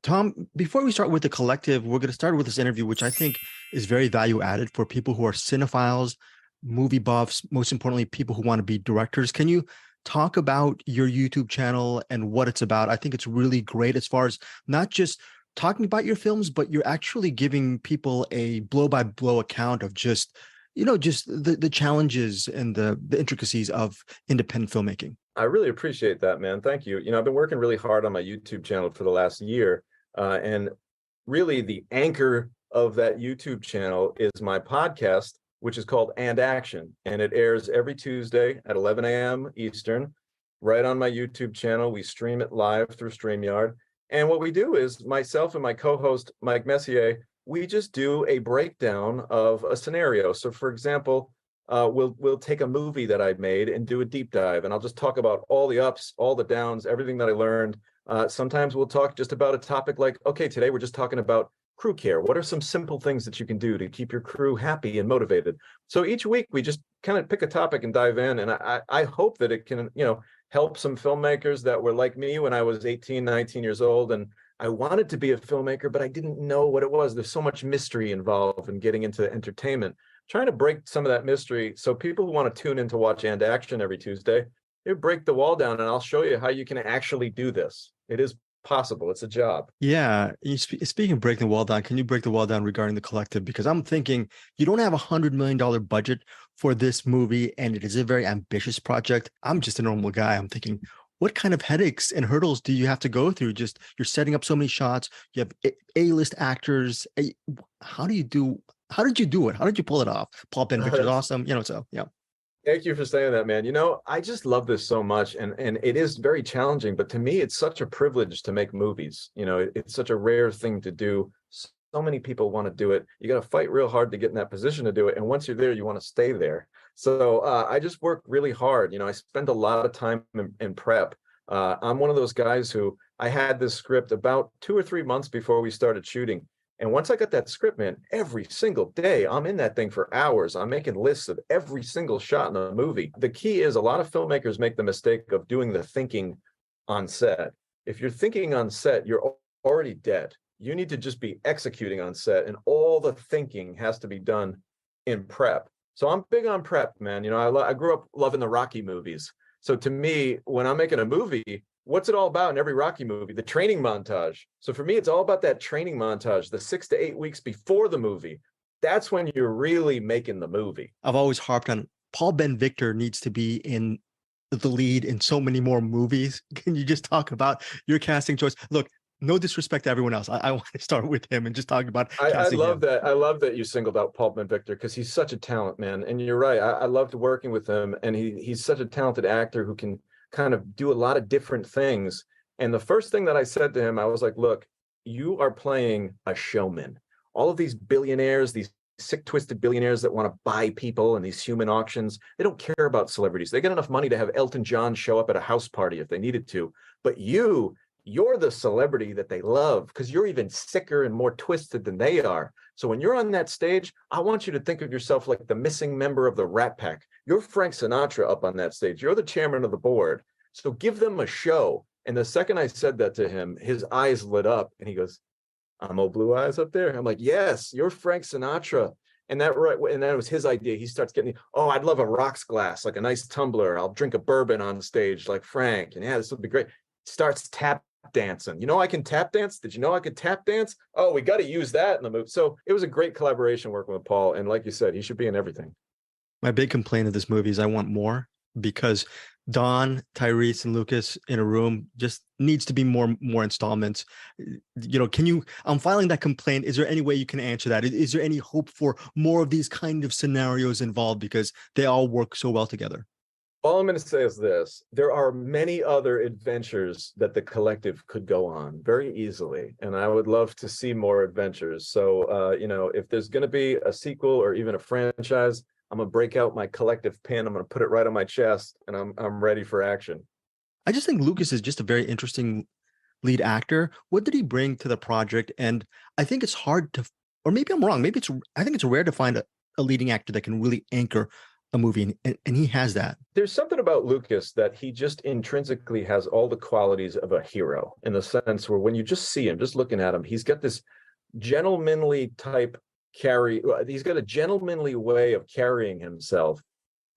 Tom, before we start with the collective, we're going to start with this interview, which I think is very value added for people who are cinephiles, movie buffs, most importantly, people who want to be directors. Can you talk about your YouTube channel and what it's about? I think it's really great as far as not just talking about your films, but you're actually giving people a blow by blow account of just, just the challenges and the intricacies of independent filmmaking. I really appreciate that, man. Thank you. I've been working really hard on my YouTube channel for the last year. And really, the anchor of that YouTube channel is my podcast, which is called And Action. And it airs every Tuesday at 11 a.m. Eastern, right on my YouTube channel. We stream it live through StreamYard. And what we do is myself and my co-host, Mike Messier, we just do a breakdown of a scenario. So, for example, we'll take a movie that I made and do a deep dive, and I'll just talk about all the ups, all the downs, everything that I learned. Sometimes we'll talk just about a topic like, okay, today we're just talking about crew care. What are some simple things that you can do to keep your crew happy and motivated? So each week we just kind of pick a topic and dive in, and I hope that it can, help some filmmakers that were like me when I was 18, 19 years old, and I wanted to be a filmmaker, but I didn't know what it was. There's so much mystery involved in getting into entertainment. Trying to break some of that mystery. So people who want to tune in to watch And Action every Tuesday, you break the wall down and I'll show you how you can actually do this. It is possible. It's a job. Yeah. Speaking of breaking the wall down, can you break the wall down regarding the collective? Because I'm thinking you don't have $100 million budget for this movie, and it is a very ambitious project. I'm just a normal guy. I'm thinking, what kind of headaches and hurdles do you have to go through? Just you're setting up so many shots. You have A-list actors. How do you do? How did you do it? How did you pull it off? Paul Ben Victor's awesome. So yeah. Thank you for saying that, man. I just love this so much, and it is very challenging, but to me, it's such a privilege to make movies. It's such a rare thing to do. So many people want to do it. You got to fight real hard to get in that position to do it, and once you're there, you want to stay there. So I just work really hard. I spend a lot of time in prep. I'm one of those guys who I had this script about 2 or 3 months before we started shooting. And once I got that script, man, every single day I'm in that thing for hours. I'm making lists of every single shot in the movie. The key is a lot of filmmakers make the mistake of doing the thinking on set. If you're thinking on set, you're already dead. You need to just be executing on set, and all the thinking has to be done in prep. So I'm big on prep, man. I grew up loving the Rocky movies. So to me, when I'm making a movie, what's it all about in every Rocky movie? The training montage. So for me, it's all about that training montage, the 6 to 8 weeks before the movie. That's when you're really making the movie. I've always harped on Paul Ben Victor needs to be in the lead in so many more movies. Can you just talk about your casting choice? Look, no disrespect to everyone else. I want to start with him and just talk about I love him. that. I love that you singled out Paul Ben Victor because he's such a talent, man. And you're right. I loved working with him, and he's such a talented actor who can kind of do a lot of different things. And the first thing that I said to him, I was like, look, you are playing a showman. All of these billionaires, these sick, twisted billionaires that want to buy people in these human auctions, they don't care about celebrities. They get enough money to have Elton John show up at a house party if they needed to. But you're the celebrity that they love because you're even sicker and more twisted than they are. So when you're on that stage, I want you to think of yourself like the missing member of the Rat Pack. You're Frank Sinatra up on that stage. You're the chairman of the board. So give them a show. And the second I said that to him, his eyes lit up and he goes, I'm old blue eyes up there. I'm like, yes, you're Frank Sinatra. And that was his idea. He starts getting, oh, I'd love a rocks glass, like a nice tumbler. I'll drink a bourbon on stage like Frank. And yeah, this would be great. Starts tap dancing. I can tap dance. Did you know I could tap dance? Oh, we got to use that in the movie. So it was a great collaboration working with Paul. And like you said, he should be in everything. My big complaint of this movie is I want more, because Don, Tyrese, and Lucas in a room just needs to be more installments. I'm filing that complaint. Is there any way you can answer that? Is there any hope for more of these kind of scenarios involved, because they all work so well together? All I'm going to say is this. There are many other adventures that the collective could go on very easily, and I would love to see more adventures. So, if there's going to be a sequel or even a franchise, I'm going to break out my collective pin. I'm going to put it right on my chest, and I'm ready for action. I just think Lucas is just a very interesting lead actor. What did he bring to the project? And I think it's hard to, or maybe I'm wrong. I think it's rare to find a leading actor that can really anchor a movie, and he has that. There's something about Lucas that he just intrinsically has all the qualities of a hero, in the sense where when you just see him, just looking at him, he's got this gentlemanly type he's got a gentlemanly way of carrying himself,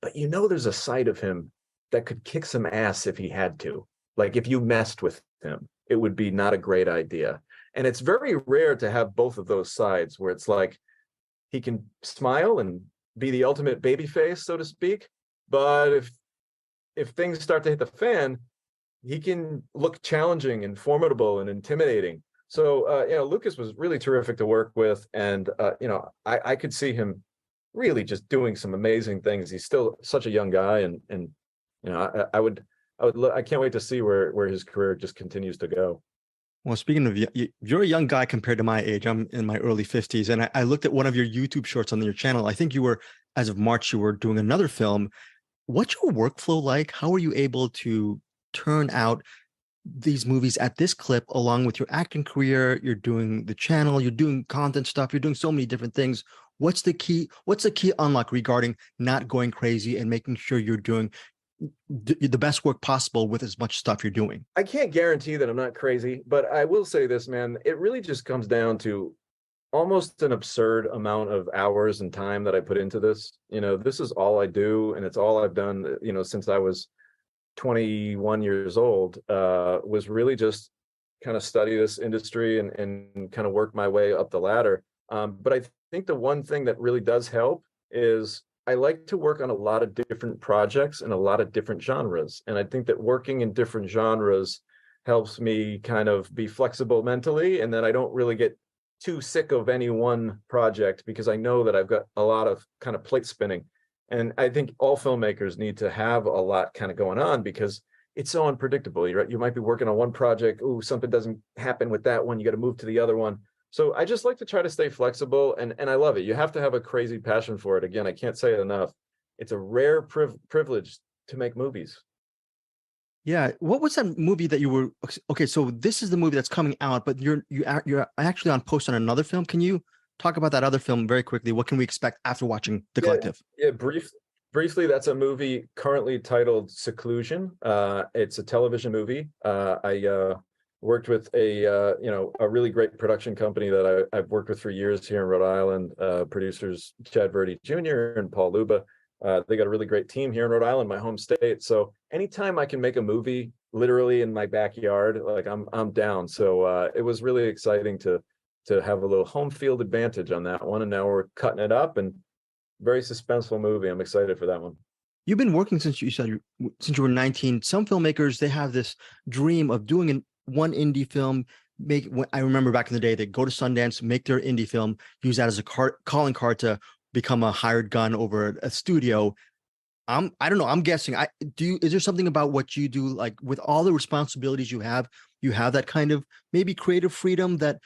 but you know there's a side of him that could kick some ass if he had to. Like if you messed with him, it would be not a great idea. And it's very rare to have both of those sides, where it's like he can smile and be the ultimate baby face, so to speak, but if things start to hit the fan, he can look challenging and formidable and intimidating. So Lucas was really terrific to work with, and I could see him really just doing some amazing things. He's still such a young guy, and I can't wait to see where his career just continues to go. Well, speaking of, you're a young guy compared to my age. I'm in my early 50s, and I looked at one of your YouTube shorts on your channel. I think you were, as of March, you were doing another film. What's your workflow like? How are you able to turn out these movies at this clip, along with your acting career? You're doing the channel, you're doing content stuff, you're doing so many different things. What's the key unlock regarding not going crazy and making sure you're doing the best work possible with as much stuff you're doing? I can't guarantee that I'm not crazy, but I will say this, man, it really just comes down to almost an absurd amount of hours and time that I put into this. This is all I do, and it's all I've done, since I was 21 years old, was really just kind of study this industry and kind of work my way up the ladder. But I think the one thing that really does help is I like to work on a lot of different projects and a lot of different genres. And I think that working in different genres helps me kind of be flexible mentally, and then I don't really get too sick of any one project, because I know that I've got a lot of kind of plate spinning. And I think all filmmakers need to have a lot kind of going on, because it's so unpredictable. You might be working on one project. Ooh, something doesn't happen with that one. You got to move to the other one. So I just like to try to stay flexible, and I love it. You have to have a crazy passion for it. Again, I can't say it enough. It's a rare privilege to make movies. Yeah. What was that movie that you were, okay, so this is the movie that's coming out, but you're actually on post on another film. Can you talk about that other film very quickly? What can we expect after watching The Collective? Yeah, briefly, that's a movie currently titled Seclusion. It's a television movie. I worked with a really great production company that I've worked with for years here in Rhode Island. Producers Chad Verdi Jr. and Paul Luba. They got a really great team here in Rhode Island, my home state. So anytime I can make a movie literally in my backyard, like I'm down. So it was really exciting to have a little home field advantage on that one. And now we're cutting it up, and very suspenseful movie. I'm excited for that one. You've been working since you were 19. Some filmmakers, they have this dream of doing one indie film. I remember back in the day, they go to Sundance, make their indie film, use that as a calling card to become a hired gun over a studio. I don't know. I'm guessing. Is there something about what you do, like with all the responsibilities you have that kind of maybe creative freedom that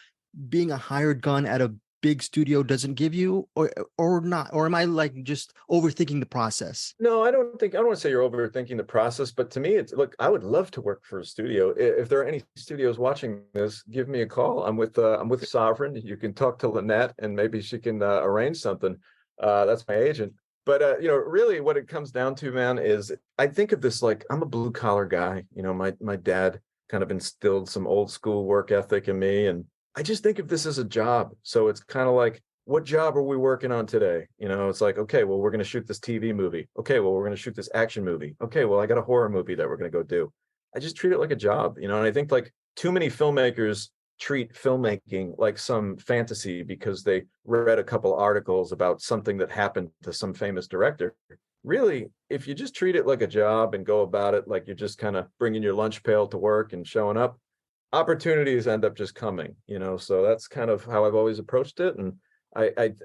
being a hired gun at a big studio doesn't give you, or not? Or am I like just overthinking the process? No, I don't want to say you're overthinking the process, but to me, look, I would love to work for a studio. If there are any studios watching this, give me a call. I'm with Sovereign. You can talk to Lynette, and maybe she can arrange something. That's my agent. But really what it comes down to, man, is I think of this like I'm a blue collar guy. My dad kind of instilled some old school work ethic in me, and I just think of this as a job. So it's kind of like, what job are we working on today? It's like, okay, well, we're going to shoot this TV movie. Okay, well, we're going to shoot this action movie. Okay, well, I got a horror movie that we're going to go do. I just treat it like a job, and I think like too many filmmakers treat filmmaking like some fantasy because they read a couple articles about something that happened to some famous director. Really, if you just treat it like a job and go about it like you're just kind of bringing your lunch pail to work and showing up, opportunities end up just coming. So that's kind of how I've always approached it. And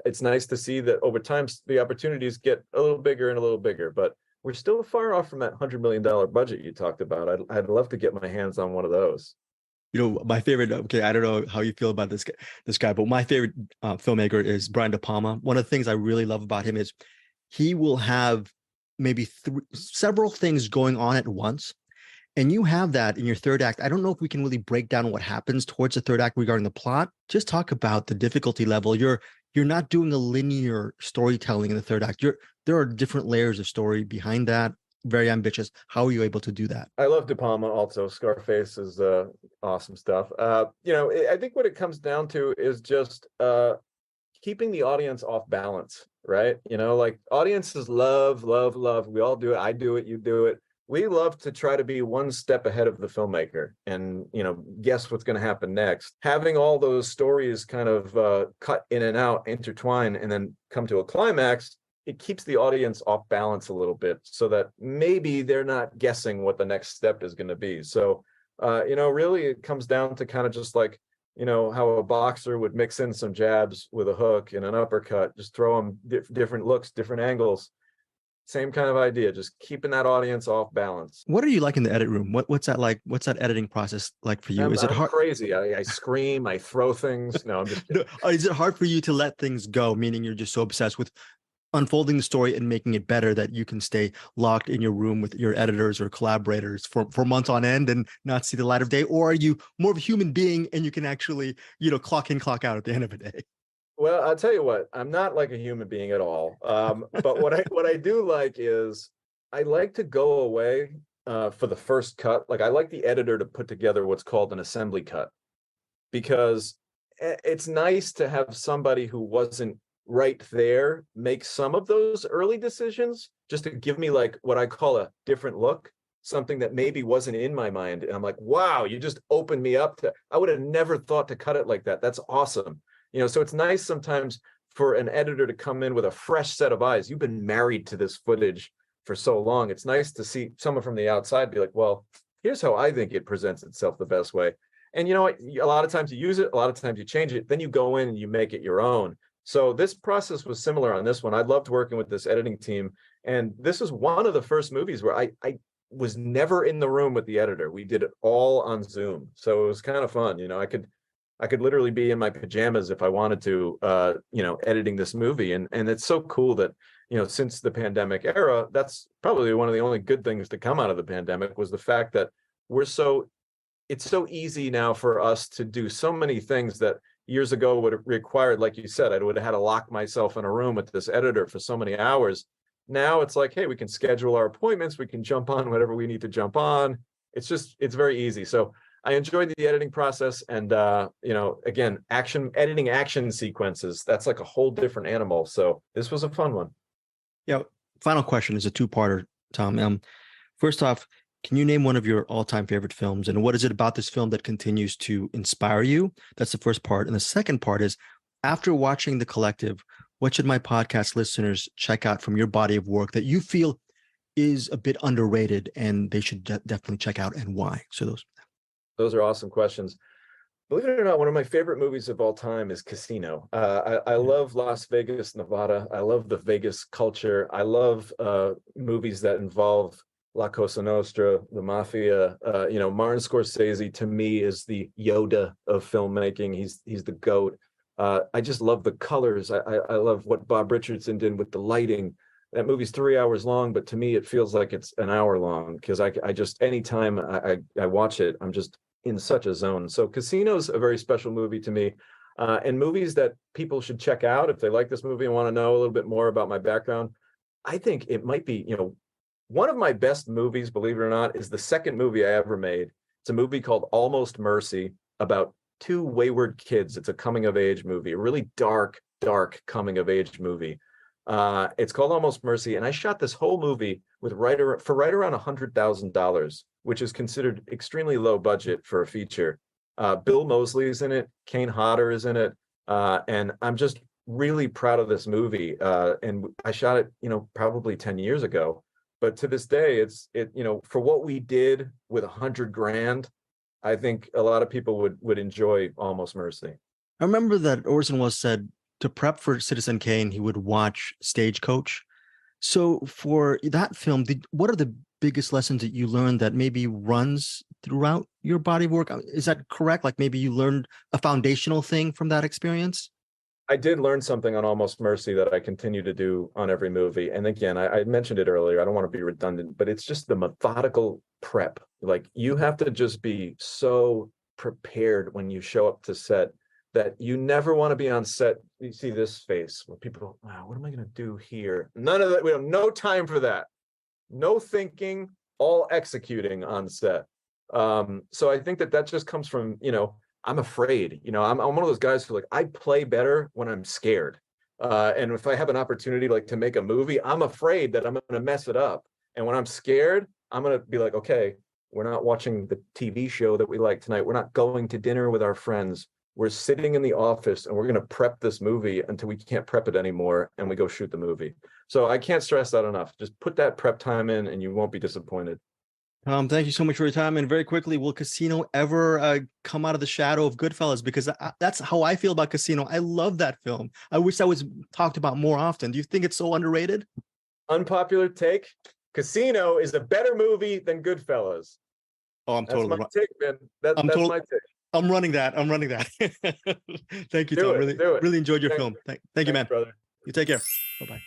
it's nice to see that over time the opportunities get a little bigger and a little bigger, but we're still far off from that $100 million budget you talked about. I'd love to get my hands on one of those. My favorite, okay, I don't know how you feel about this guy, but my favorite filmmaker is Brian De Palma. One of the things I really love about him is he will have maybe several things going on at once. And you have that in your third act. I don't know if we can really break down what happens towards the third act regarding the plot. Just talk about the difficulty level. You're not doing a linear storytelling in the third act. There are different layers of story behind that. Very ambitious. How are you able to do that? I love De Palma also. Scarface is awesome stuff. I think what it comes down to is just keeping the audience off balance, right? Like audiences love, love, love. We all do it. I do it. You do it. We love to try to be one step ahead of the filmmaker and, guess what's going to happen next. Having all those stories kind of cut in and out, intertwine, and then come to a climax, it keeps the audience off balance a little bit so that maybe they're not guessing what the next step is going to be. So, really it comes down to kind of just like, how a boxer would mix in some jabs with a hook and an uppercut, just throw them different looks, different angles. Same kind of idea, just keeping that audience off balance. What are you like in the edit room? What's that like? What's that editing process like for you? Is it I'm hard? crazy. I scream, I throw things. No, I'm just kidding. No, is it hard for you to let things go? Meaning you're just so obsessed with unfolding the story and making it better that you can stay locked in your room with your editors or collaborators for months on end and not see the light of day? Or are you more of a human being and you can actually, clock in, clock out at the end of the day? Well, I'll tell you what, I'm not like a human being at all. But what I do like is I like to go away for the first cut. Like I like the editor to put together what's called an assembly cut, because it's nice to have somebody who wasn't right there make some of those early decisions just to give me like what I call a different look, something that maybe wasn't in my mind. And I'm like, wow, you just opened me up to, I would have never thought to cut it like that. That's awesome. So it's nice sometimes for an editor to come in with a fresh set of eyes. You've been married to this footage for so long. It's nice to see someone from the outside be like, well, here's how I think it presents itself the best way. And you know what? A lot of times you use it, a lot of times you change it, then you go in and you make it your own. So this process was similar on this one. I loved working with this editing team. And this is one of the first movies where I was never in the room with the editor. We did it all on Zoom. So it was kind of fun. I could literally be in my pajamas if I wanted to, editing this movie. And it's so cool that, since the pandemic era, that's probably one of the only good things to come out of the pandemic was the fact that it's so easy now for us to do so many things that years ago would have required, like you said, I would have had to lock myself in a room with this editor for so many hours. Now it's like, hey, we can schedule our appointments. We can jump on whatever we need to jump on. It's very easy. So I enjoyed the editing process, and again, editing action sequences, that's like a whole different animal. So this was a fun one. Yeah. Final question is a two-parter, Tom. First off, can you name one of your all-time favorite films, and what is it about this film that continues to inspire you? That's the first part. And the second part is, after watching The Collective, what should my podcast listeners check out from your body of work that you feel is a bit underrated and they should definitely check out, and why? So those are awesome questions. Believe it or not, one of my favorite movies of all time is Casino. I love Las Vegas, Nevada. I love the Vegas culture. I love movies that involve La Cosa Nostra, the mafia. Martin Scorsese to me is the Yoda of filmmaking. He's the GOAT. I just love the colors. I love what Bob Richardson did with the lighting. That movie's 3 hours long, but to me it feels like it's an hour long, because I just, anytime I watch it, I'm just in such a zone. So Casino's a very special movie to me. And movies that people should check out if they like this movie and want to know a little bit more about my background, I think it might be, one of my best movies, believe it or not, is the second movie I ever made. It's a movie called Almost Mercy, about two wayward kids. It's a coming of age movie, a really dark coming of age movie. It's called Almost Mercy, and I shot this whole movie with right around $100,000, which is considered extremely low budget for a feature. Bill Moseley is in it, Kane Hodder is in it, and I'm just really proud of this movie. And I shot it, probably 10 years ago, but to this day, for what we did with $100,000, I think a lot of people would enjoy Almost Mercy. I remember that Orson Welles said to prep for Citizen Kane, he would watch Stagecoach. So for that film, what are the biggest lessons that you learned that maybe runs throughout your body of work? Is that correct? Like maybe you learned a foundational thing from that experience? I did learn something on Almost Mercy that I continue to do on every movie. And again, I mentioned it earlier. I don't want to be redundant, but it's just the methodical prep. Like you have to just be so prepared when you show up to set that you never want to be on set. You see this face where people, wow, what am I going to do here? None of that. We have no time for that. No thinking, all executing on set. So I think that just comes from, I'm afraid, I'm one of those guys who like, I play better when I'm scared. And if I have an opportunity like to make a movie, I'm afraid that I'm going to mess it up. And when I'm scared, I'm going to be like, okay, we're not watching the TV show that we like tonight. We're not going to dinner with our friends. We're sitting in the office and we're going to prep this movie until we can't prep it anymore. And we go shoot the movie. So I can't stress that enough. Just put that prep time in and you won't be disappointed. Thank you so much for your time. And very quickly, will Casino ever come out of the shadow of Goodfellas? Because that's how I feel about Casino. I love that film. I wish that was talked about more often. Do you think it's so underrated? Unpopular take. Casino is a better movie than Goodfellas. Oh, I'm totally my take, man. That's my take. I'm running that. Thank you, Tom. Really enjoyed your film. Thank you, man. Brother. You take care. Bye-bye.